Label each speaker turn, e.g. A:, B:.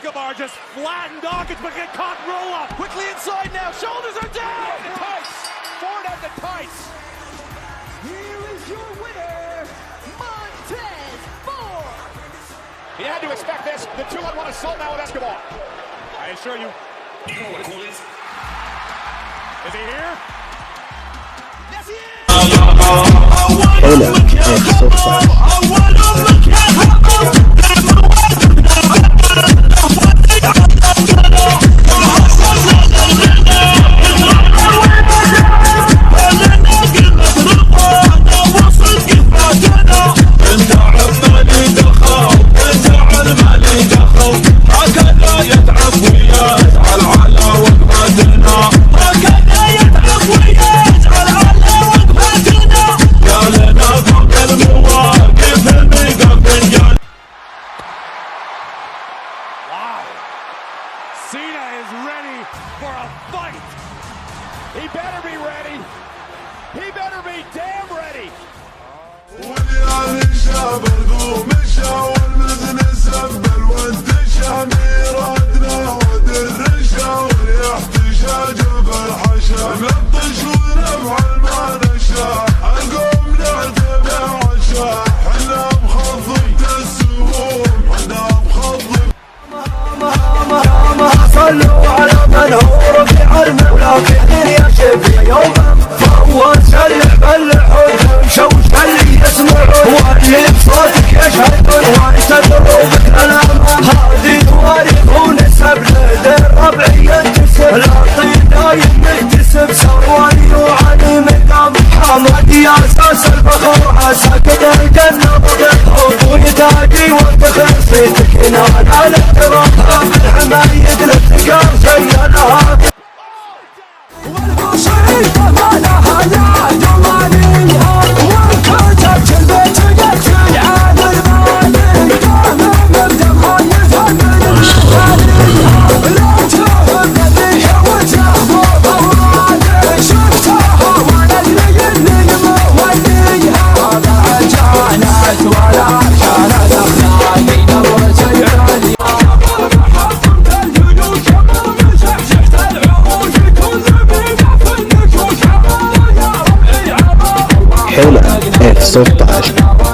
A: Escobar just flattened Dawkins, but get caught roll up. Quickly inside now. Shoulders are down. Tice. Ford at the Tice.
B: Here is your winner, Montez Ford.
A: He had to expect this. The 2-on-1 assault now with Escobar. I assure you. Is he here? Yes, he Cena is ready for a fight. He better be ready. He better be damn ready.
C: صلوا على من هو رفيع المولى في الدنيا شفيع يوم فوت سلح بالحب شوش اللي يسمعون واللي بصوتك يشهدون ويعتبروا بكلام هذه تواريخون السبل للربع ينتسب العطي دايم يكتسب سواني وعلي مقام حمد يا اساس الفخر عساكر الجنه بضيف ويتاجي وافتخر صيتك ينال على التراب بالحمايد الابتكار زينها والبصير ما لها لا جماليها وانكتبت البيت قلت عن المالي قام مبدأ يفهم المخاليها لا تهم ذبيحة وتهمض أورادي شفتها وانا اللي موليها ما كانت ولا كانت أخلاقي نظرة عيوني
D: حلقة 16.